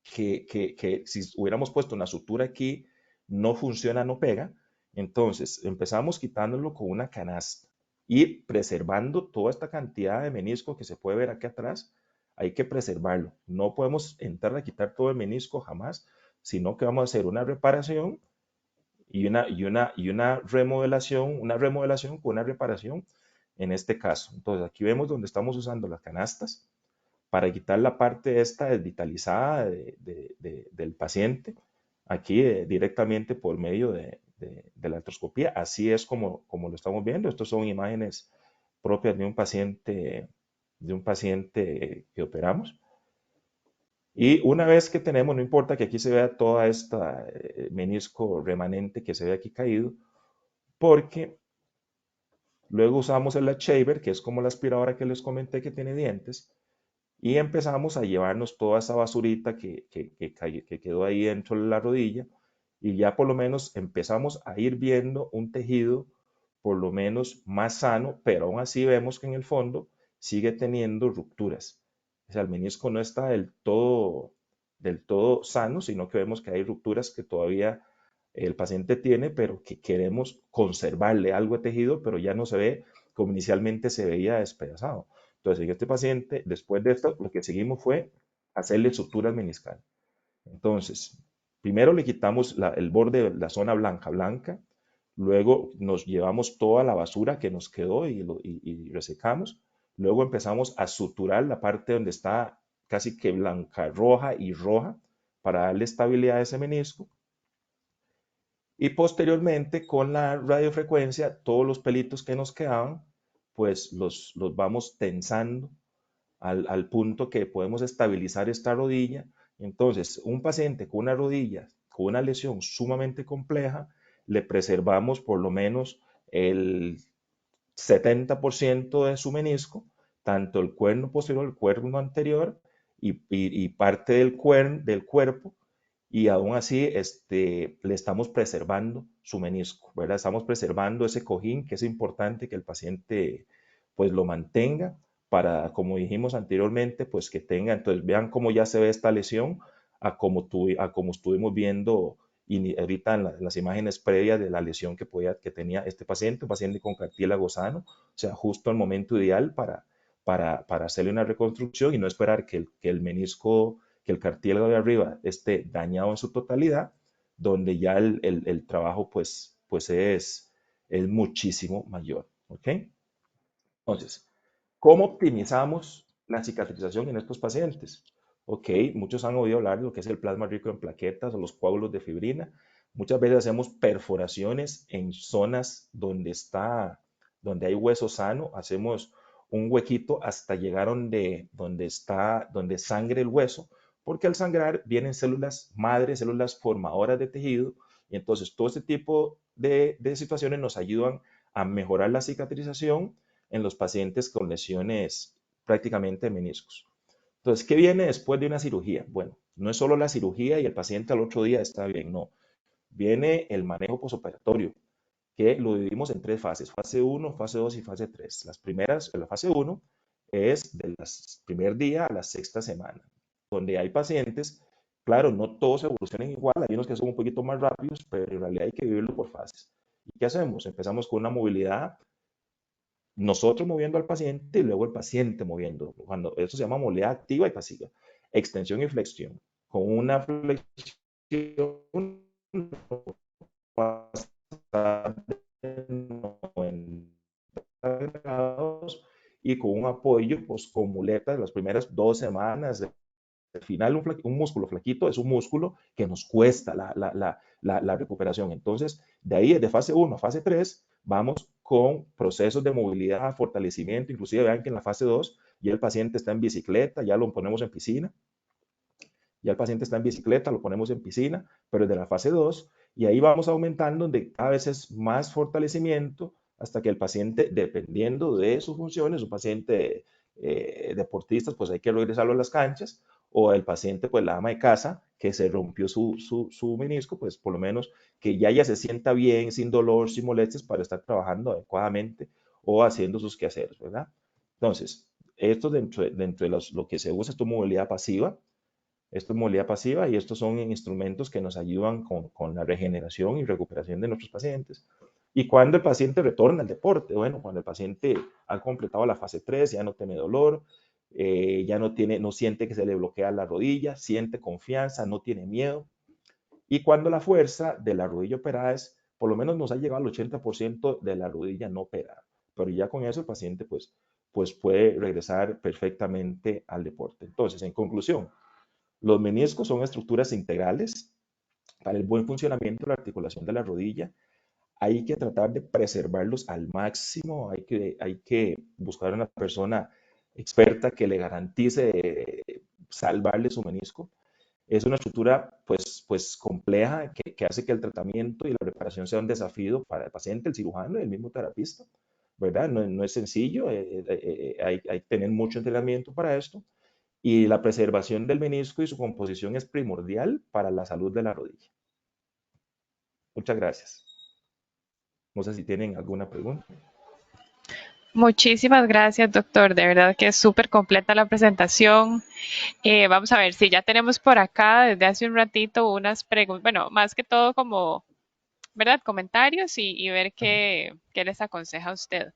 que si hubiéramos puesto una sutura aquí, no funciona, no pega. Entonces empezamos quitándolo con una canasta y preservando toda esta cantidad de menisco que se puede ver aquí atrás. Hay que preservarlo. No podemos entrar a quitar todo el menisco jamás, sino que vamos a hacer una reparación y una remodelación con una reparación en este caso. Entonces aquí vemos donde estamos usando las canastas para quitar la parte esta desvitalizada del paciente, aquí directamente por medio de la artroscopía. Así es como lo estamos viendo. Estas son imágenes propias de un paciente que operamos. Y una vez que tenemos, no importa que aquí se vea toda esta menisco remanente que se ve aquí caído, porque luego usamos el shaver, que es como la aspiradora que les comenté que tiene dientes, y empezamos a llevarnos toda esa basurita que quedó ahí dentro de la rodilla y ya por lo menos empezamos a ir viendo un tejido por lo menos más sano, pero aún así vemos que en el fondo sigue teniendo rupturas. O sea, el menisco no está del todo sano, sino que vemos que hay rupturas que todavía el paciente tiene, pero que queremos conservarle algo de tejido, pero ya no se ve como inicialmente se veía despedazado. Entonces, en este paciente, después de esto, lo que seguimos fue hacerle suturas meniscal. Entonces, primero le quitamos el borde de la zona blanca, luego nos llevamos toda la basura que nos quedó y resecamos, luego empezamos a suturar la parte donde está casi que blanca, roja y roja para darle estabilidad a ese menisco. Y posteriormente, con la radiofrecuencia, todos los pelitos que nos quedaban, pues los vamos tensando al punto que podemos estabilizar esta rodilla. Entonces, un paciente con una rodilla, con una lesión sumamente compleja, le preservamos por lo menos el 70% de su menisco, tanto el cuerno posterior, el cuerno anterior y parte del cuerpo, y aún así le estamos preservando su menisco, ¿verdad? Estamos preservando ese cojín, que es importante que el paciente pues lo mantenga para, como dijimos anteriormente, pues que tenga, entonces vean cómo ya se ve esta lesión a como estuvimos viendo ahorita en las imágenes previas de la lesión que tenía este paciente, un paciente con cartílago sano, o sea, justo el momento ideal para hacerle una reconstrucción y no esperar que el menisco, que el cartílago de arriba esté dañado en su totalidad, donde ya el trabajo pues pues es muchísimo mayor. ¿Ok? Entonces, ¿cómo optimizamos la cicatrización en estos pacientes? Ok, muchos han oído hablar de lo que es el plasma rico en plaquetas o los coágulos de fibrina. Muchas veces hacemos perforaciones en zonas donde hay hueso sano, hacemos un huequito hasta llegar donde sangre el hueso, porque al sangrar vienen células madre, células formadoras de tejido, y entonces todo este tipo de situaciones nos ayudan a mejorar la cicatrización en los pacientes con lesiones prácticamente de meniscos. Entonces, ¿qué viene después de una cirugía? Bueno, no es solo la cirugía y el paciente al otro día está bien, no. Viene el manejo posoperatorio, que lo dividimos en tres fases, fase uno, fase 2 y fase 3. Las primeras, la fase uno es del primer día a la sexta semana, donde hay pacientes, claro, no todos evolucionan igual, hay unos que son un poquito más rápidos, pero en realidad hay que vivirlo por fases. ¿Y qué hacemos? Empezamos con una movilidad, nosotros moviendo al paciente y luego el paciente moviendo. Cuando eso se llama movilidad activa y pasiva. Extensión y flexión. Con una flexión de 90 grados y con un apoyo, pues con muletas las primeras 2 semanas. Al final, un músculo flaquito es un músculo que nos cuesta la recuperación. Entonces, de ahí, de fase uno a fase 3 vamos con procesos de movilidad, fortalecimiento. Inclusive, vean que en la fase 2 ya el paciente está en bicicleta, ya lo ponemos en piscina. Ya el paciente está en bicicleta, lo ponemos en piscina, pero es de la fase 2 y ahí vamos aumentando donde cada vez es más fortalecimiento hasta que el paciente, dependiendo de sus funciones, un paciente deportista, pues hay que regresarlo a las canchas, o el paciente, pues la ama de casa, que se rompió su menisco, pues por lo menos que ya se sienta bien, sin dolor, sin molestias, para estar trabajando adecuadamente o haciendo sus quehaceres, ¿verdad? Entonces, esto dentro de lo que se usa es tu movilidad pasiva. Esto es movilidad pasiva y estos son instrumentos que nos ayudan con la regeneración y recuperación de nuestros pacientes. ¿Y cuando el paciente retorna al deporte? Bueno, cuando el paciente ha completado la fase 3, ya no tiene dolor, ya no siente que se le bloquea la rodilla, siente confianza, no tiene miedo. Y cuando la fuerza de la rodilla operada es, por lo menos nos ha llegado al 80% de la rodilla no operada. Pero ya con eso el paciente pues puede regresar perfectamente al deporte. Entonces, en conclusión, los meniscos son estructuras integrales para el buen funcionamiento de la articulación de la rodilla. Hay que tratar de preservarlos al máximo, hay que buscar una persona experta que le garantice salvarle su menisco. Es una estructura pues compleja que hace que el tratamiento y la reparación sea un desafío para el paciente, el cirujano y el mismo terapista, ¿verdad? No es sencillo, hay que tener mucho entrenamiento para esto y la preservación del menisco y su composición es primordial para la salud de la rodilla. Muchas gracias. No sé si tienen alguna pregunta. Muchísimas gracias, doctor. De verdad que es súper completa la presentación. Vamos a ver si ya tenemos por acá desde hace un ratito unas preguntas, bueno, más que todo como, ¿verdad? Comentarios y ver Ajá. qué les aconseja a usted.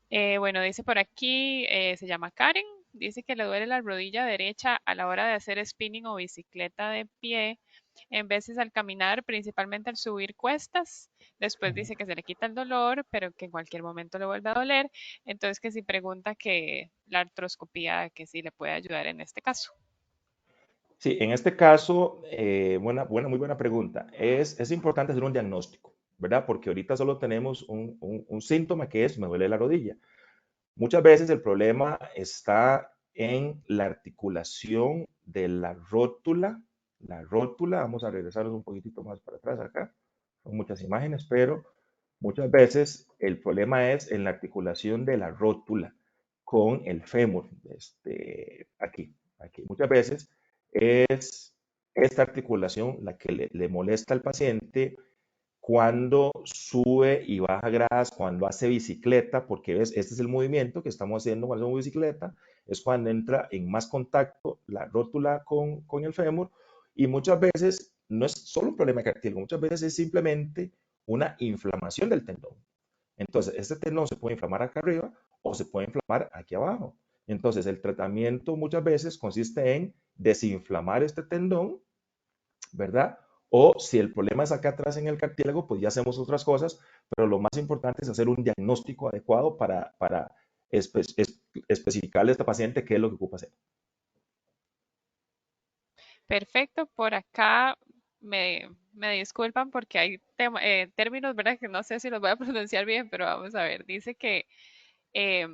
Bueno, dice por aquí, se llama Karen, dice que le duele la rodilla derecha a la hora de hacer spinning o bicicleta de pie, en veces al caminar, principalmente al subir cuestas. Después Ujú. dice que se le quita el dolor, pero que en cualquier momento le vuelve a doler. Entonces que si pregunta que la artroscopía, que sí le puede ayudar en este caso. Sí, en este caso, muy buena pregunta. Es importante hacer un diagnóstico, ¿verdad? Porque ahorita solo tenemos un síntoma que es me duele la rodilla. Muchas veces el problema está en la articulación de la rótula. La rótula, vamos a regresarnos un poquitito más para atrás acá. Son muchas imágenes, pero muchas veces el problema es en la articulación de la rótula con el fémur, aquí. Muchas veces es esta articulación la que le molesta al paciente cuando sube y baja gradas, cuando hace bicicleta, porque ves, este es el movimiento que estamos haciendo cuando hacemos bicicleta, es cuando entra en más contacto la rótula con el fémur y muchas veces no es solo un problema cartílago, muchas veces es simplemente una inflamación del tendón. Entonces, este tendón se puede inflamar acá arriba o se puede inflamar aquí abajo. Entonces, el tratamiento muchas veces consiste en desinflamar este tendón, ¿verdad? O si el problema es acá atrás en el cartílago, pues ya hacemos otras cosas, pero lo más importante es hacer un diagnóstico adecuado para especificarle a esta paciente qué es lo que ocupa hacer. Perfecto, por acá me disculpan porque hay términos, ¿verdad? Que no sé si los voy a pronunciar bien, pero vamos a ver. Dice que, eh,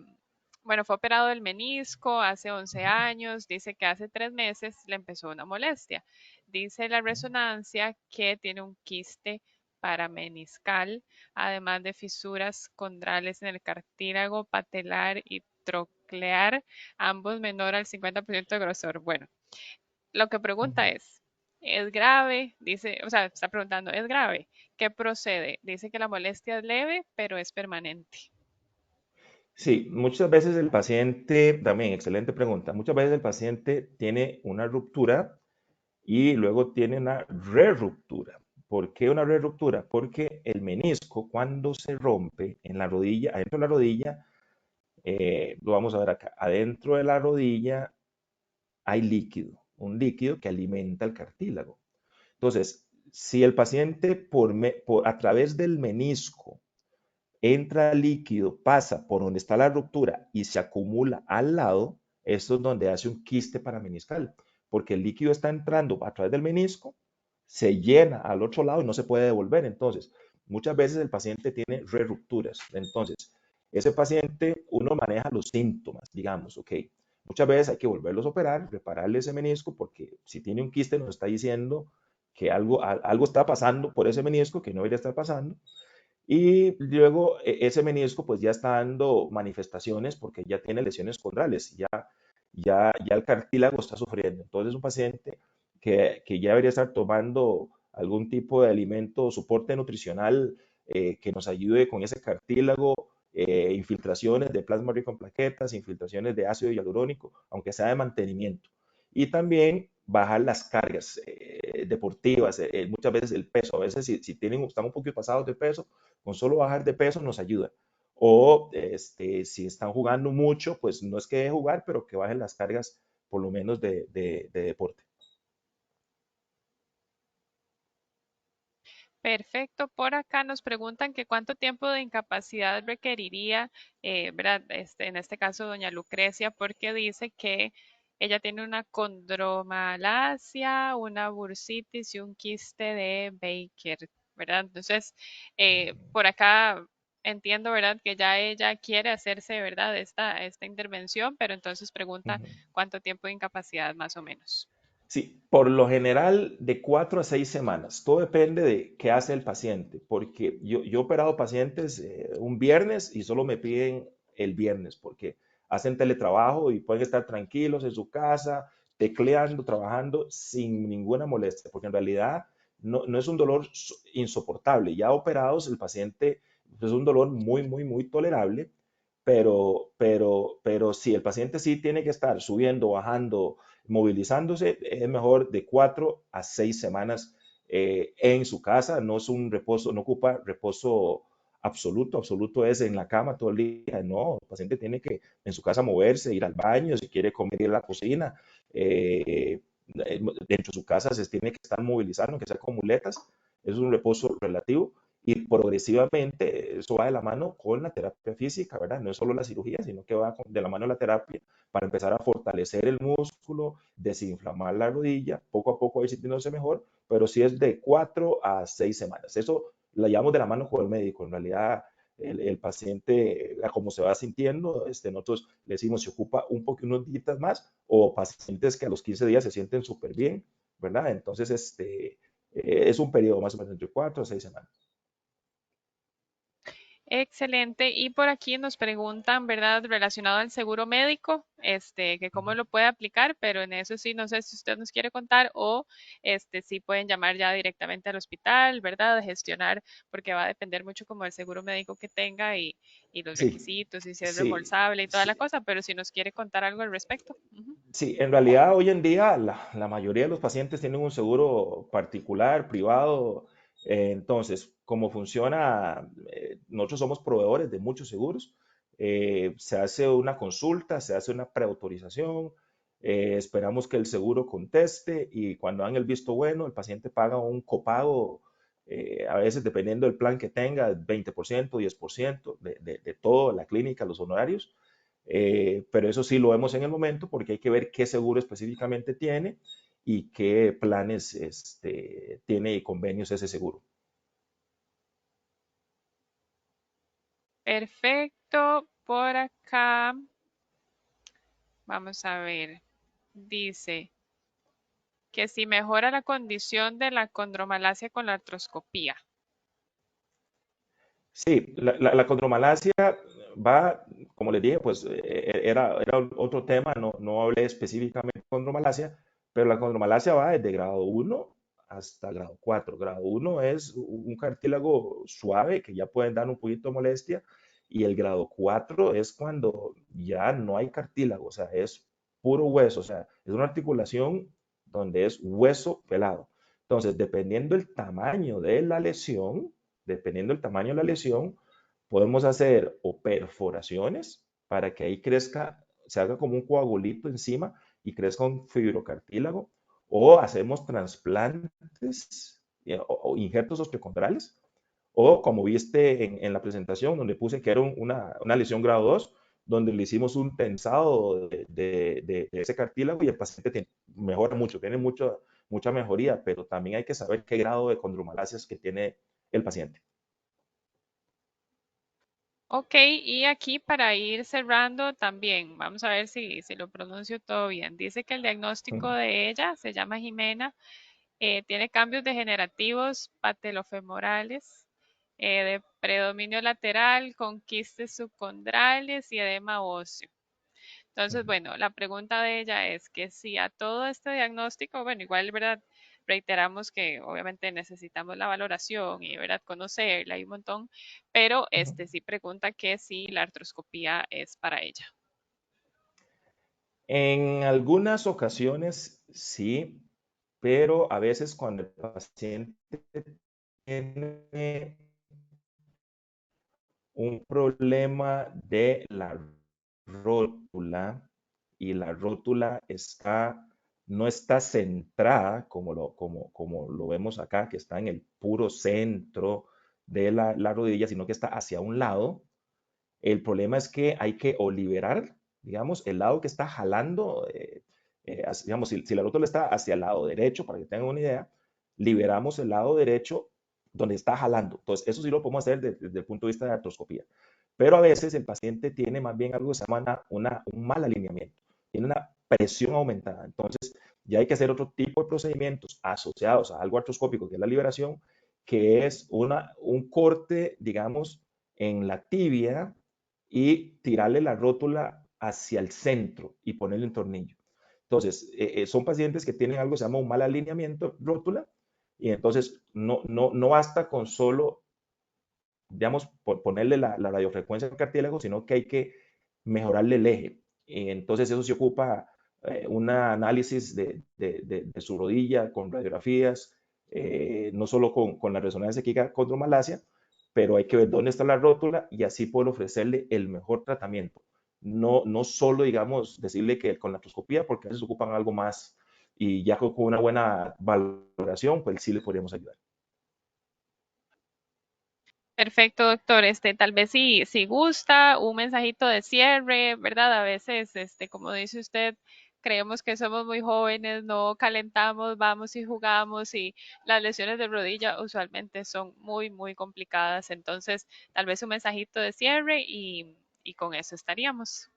bueno, fue operado del menisco hace 11 años, dice que hace 3 meses le empezó una molestia. Dice la resonancia que tiene un quiste parameniscal, además de fisuras condrales en el cartílago patelar y troclear, ambos menor al 50% de grosor. Bueno. Lo que pregunta es grave? Dice, o sea, está preguntando, ¿es grave? ¿Qué procede? Dice que la molestia es leve, pero es permanente. Sí, muchas veces el paciente, también excelente pregunta, muchas veces el paciente tiene una ruptura y luego tiene una reruptura. ¿Por qué una reruptura? Porque el menisco cuando se rompe en la rodilla, adentro de la rodilla, lo vamos a ver acá, adentro de la rodilla hay líquido, un líquido que alimenta el cartílago. Entonces, si el paciente a través del menisco entra líquido, pasa por donde está la ruptura y se acumula al lado, esto es donde hace un quiste parameniscal, porque el líquido está entrando a través del menisco, se llena al otro lado y no se puede devolver. Entonces, muchas veces el paciente tiene rerupturas. Entonces, ese paciente, uno maneja los síntomas, digamos, ok. Muchas veces hay que volverlos a operar, repararle ese menisco, porque si tiene un quiste nos está diciendo que algo está pasando por ese menisco que no debería estar pasando. Y luego ese menisco pues ya está dando manifestaciones porque ya tiene lesiones condrales, ya el cartílago está sufriendo. Entonces es un paciente que ya debería estar tomando algún tipo de alimento o soporte nutricional que nos ayude con ese cartílago, infiltraciones de plasma rico en plaquetas, infiltraciones de ácido hialurónico, aunque sea de mantenimiento. Y también bajar las cargas deportivas, muchas veces el peso, a veces si están un poquito pasados de peso, con solo bajar de peso nos ayuda. O si están jugando mucho, pues no es que deje jugar, pero que bajen las cargas por lo menos de deporte. Perfecto. Por acá nos preguntan que cuánto tiempo de incapacidad requeriría, ¿verdad? En este caso, doña Lucrecia, porque dice que ella tiene una condromalacia, una bursitis y un quiste de Baker, ¿verdad? Entonces, por acá entiendo, ¿verdad? Que ya ella quiere hacerse, ¿verdad? Esta intervención, pero entonces pregunta Ujú. cuánto tiempo de incapacidad más o menos. Sí, por lo general de 4 a 6 semanas. Todo depende de qué hace el paciente, porque yo he operado pacientes un viernes y solo me piden el viernes, porque hacen teletrabajo y pueden estar tranquilos en su casa, tecleando, trabajando sin ninguna molestia, porque en realidad no es un dolor insoportable. Ya operados, el paciente es un dolor muy, muy, muy tolerable, pero si el paciente sí tiene que estar subiendo, bajando, movilizándose, es mejor de 4 a 6 semanas en su casa. No es un reposo, no ocupa reposo absoluto. Absoluto es en la cama todo el día. No, el paciente tiene que en su casa moverse, ir al baño, si quiere comer, ir a la cocina. Dentro de su casa se tiene que estar movilizando, aunque sea con muletas. Es un reposo relativo y progresivamente eso va de la mano con la terapia física, ¿verdad? No es solo la cirugía, sino que va de la mano la terapia para empezar a fortalecer el músculo, desinflamar la rodilla, poco a poco ir sintiéndose mejor, pero sí es de 4 a 6 semanas. Eso la llevamos de la mano con el médico. En realidad, el paciente, a cómo se va sintiendo, nosotros le decimos si ocupa unos días más o pacientes que a los 15 días se sienten súper bien, ¿verdad? Entonces, es un periodo más o menos entre 4 a 6 semanas. Excelente. Y por aquí nos preguntan, ¿verdad? Relacionado al seguro médico, que cómo lo puede aplicar, pero en eso sí, no sé si usted nos quiere contar o sí pueden llamar ya directamente al hospital, ¿verdad? Gestionar, porque va a depender mucho como del seguro médico que tenga y los Sí, requisitos y si es sí, reembolsable y toda sí. la cosa, pero si nos quiere contar algo al respecto. Ujú. Sí, en realidad hoy en día la mayoría de los pacientes tienen un seguro particular, privado. Entonces, ¿cómo funciona? Nosotros somos proveedores de muchos seguros. Se hace una consulta, se hace una preautorización. esperamos que el seguro conteste y cuando dan el visto bueno, el paciente paga un copago, a veces dependiendo del plan que tenga, 20%, 10% de toda la clínica, los honorarios. Pero eso sí lo vemos en el momento porque hay que ver qué seguro específicamente tiene y qué planes tiene y convenios ese seguro. Perfecto. Por acá, vamos a ver. Dice que si mejora la condición de la condromalacia con la artroscopía. Sí, la condromalacia va, como les dije, pues era otro tema, no hablé específicamente de condromalacia, pero la condromalacia va desde grado 1 hasta grado 4. Grado 1 es un cartílago suave que ya pueden dar un poquito de molestia y el grado 4 es cuando ya no hay cartílago, o sea, es puro hueso, o sea, es una articulación donde es hueso pelado. Entonces, dependiendo del tamaño de la lesión, podemos hacer o perforaciones para que ahí crezca, se haga como un coagulito encima y crezca un fibrocartílago, o hacemos trasplantes o injertos osteocondrales, o como viste en la presentación donde puse que era una lesión grado 2, donde le hicimos un tensado de ese cartílago y el paciente mejora mucho, tiene mucha mejoría, pero también hay que saber qué grado de condromalasias que tiene el paciente. Ok, y aquí para ir cerrando también, vamos a ver si lo pronuncio todo bien. Dice que el diagnóstico de ella se llama Jimena, tiene cambios degenerativos patelofemorales, de predominio lateral, con quistes subcondrales y edema óseo. Entonces, bueno, la pregunta de ella es que si a todo este diagnóstico, bueno, igual, ¿verdad? Reiteramos que obviamente necesitamos la valoración y, ¿verdad? Conocerla y un montón, pero sí pregunta que si la artroscopía es para ella. En algunas ocasiones sí, pero a veces cuando el paciente tiene un problema de la rótula y la rótula no está centrada como lo vemos acá, que está en el puro centro de la rodilla, sino que está hacia un lado. El problema es que hay que o liberar, digamos, el lado que está jalando, digamos, si la rótula está hacia el lado derecho, para que tengan una idea, liberamos el lado derecho donde está jalando. Entonces, eso sí lo podemos hacer desde el punto de vista de artroscopía. Pero a veces el paciente tiene más bien algo que se llama un mal alineamiento, tiene una presión aumentada. Entonces, ya hay que hacer otro tipo de procedimientos asociados a algo artroscópico, que es la liberación, que es un corte, digamos, en la tibia y tirarle la rótula hacia el centro y ponerle un tornillo. Entonces, son pacientes que tienen algo que se llama un mal alineamiento rótula y entonces no basta con solo, digamos, ponerle la radiofrecuencia al cartílago, sino que hay que mejorarle el eje. Y entonces eso se ocupa un análisis de su rodilla con radiografías, no solo con la resonancia química condromalacia, pero hay que ver dónde está la rótula y así poder ofrecerle el mejor tratamiento. No solo, digamos, decirle que con la artroscopía, porque a veces ocupan algo más y ya con una buena valoración, pues sí le podríamos ayudar. Perfecto, doctor. Tal vez si gusta, un mensajito de cierre, ¿verdad? A veces, como dice usted, creemos que somos muy jóvenes, no calentamos, vamos y jugamos y las lesiones de rodilla usualmente son muy, muy complicadas. Entonces, tal vez un mensajito de cierre y con eso estaríamos.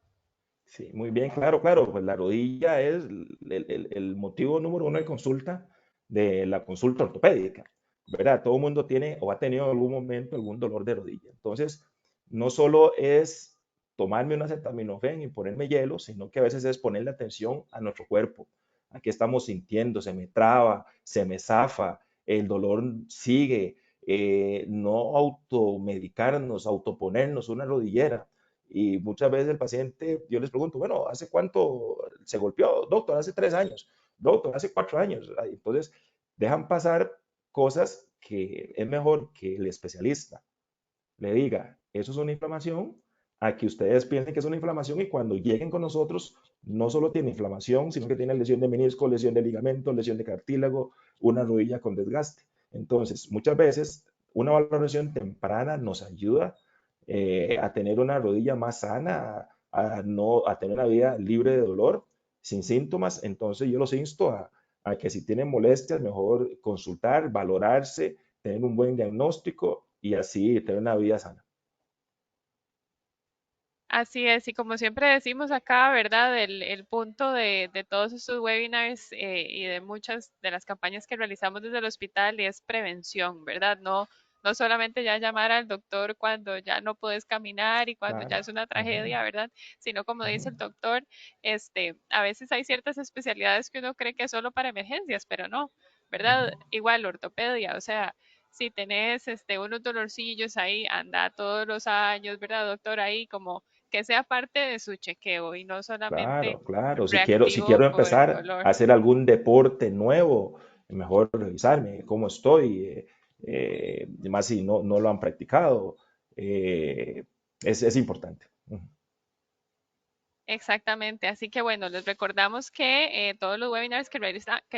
Sí, muy bien, claro, pues la rodilla es el motivo número uno de consulta de la consulta ortopédica, ¿verdad? Todo el mundo tiene o ha tenido en algún momento algún dolor de rodilla. Entonces, no solo es tomarme un acetaminofén y ponerme hielo, sino que a veces es ponerle atención a nuestro cuerpo. Aquí estamos sintiendo, se me traba, se me zafa, el dolor sigue, no automedicarnos, autoponernos una rodillera y muchas veces el paciente, yo les pregunto, bueno, ¿hace cuánto se golpeó? Doctor, hace 3 años. Doctor, hace 4 años. Entonces, dejan pasar cosas que es mejor que el especialista le diga, eso es una inflamación, a que ustedes piensen que es una inflamación y cuando lleguen con nosotros no solo tiene inflamación, sino que tiene lesión de menisco, lesión de ligamento, lesión de cartílago, una rodilla con desgaste. Entonces, muchas veces una valoración temprana nos ayuda a tener una rodilla más sana, no, a tener una vida libre de dolor, sin síntomas. Entonces, yo los insto a que si tienen molestias, mejor consultar, valorarse, tener un buen diagnóstico y así tener una vida sana. Así es, y como siempre decimos acá, ¿verdad? El punto de todos estos webinars y de muchas de las campañas que realizamos desde el hospital es prevención, ¿verdad? No, no solamente ya llamar al doctor cuando ya no puedes caminar y cuando ya Claro. es una Ujú, tragedia, ¿verdad? Sino como ujú. dice el doctor, a veces hay ciertas especialidades que uno cree que es solo para emergencias, pero no, ¿verdad? Ujú. Igual ortopedia, o sea, si tenés unos dolorcillos ahí, anda todos los años, ¿verdad, doctor? Ahí como que sea parte de su chequeo y no solamente Claro, claro. Si reactivo quiero por el empezar a dolor. hacer algún deporte nuevo, mejor revisarme cómo estoy, más si no lo han practicado. eh, es importante. Ujú. Exactamente, así que bueno, les recordamos que todos los webinars que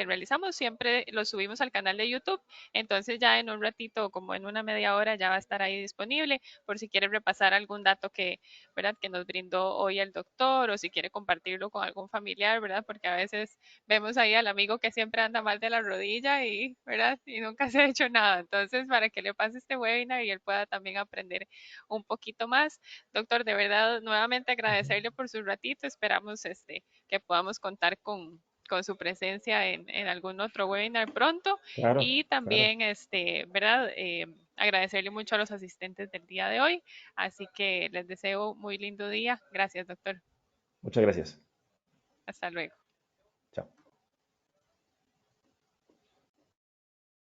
realizamos siempre los subimos al canal de YouTube, entonces ya en un ratito, como en una media hora, ya va a estar ahí disponible por si quiere repasar algún dato que, ¿verdad? Que nos brindó hoy el doctor o si quiere compartirlo con algún familiar, ¿verdad? Porque a veces vemos ahí al amigo que siempre anda mal de la rodilla y, ¿verdad? Y nunca se ha hecho nada, entonces para que le pase este webinar y él pueda también aprender un poquito más. Doctor, de verdad, nuevamente Ujú. agradecerle por su ratito. Esperamos que podamos contar con su presencia en algún otro webinar pronto. Claro, Y claro. también, ¿verdad? Agradecerle mucho a los asistentes del día de hoy. Así que les deseo muy lindo día. Gracias, doctor. Muchas gracias. Hasta luego. Chao.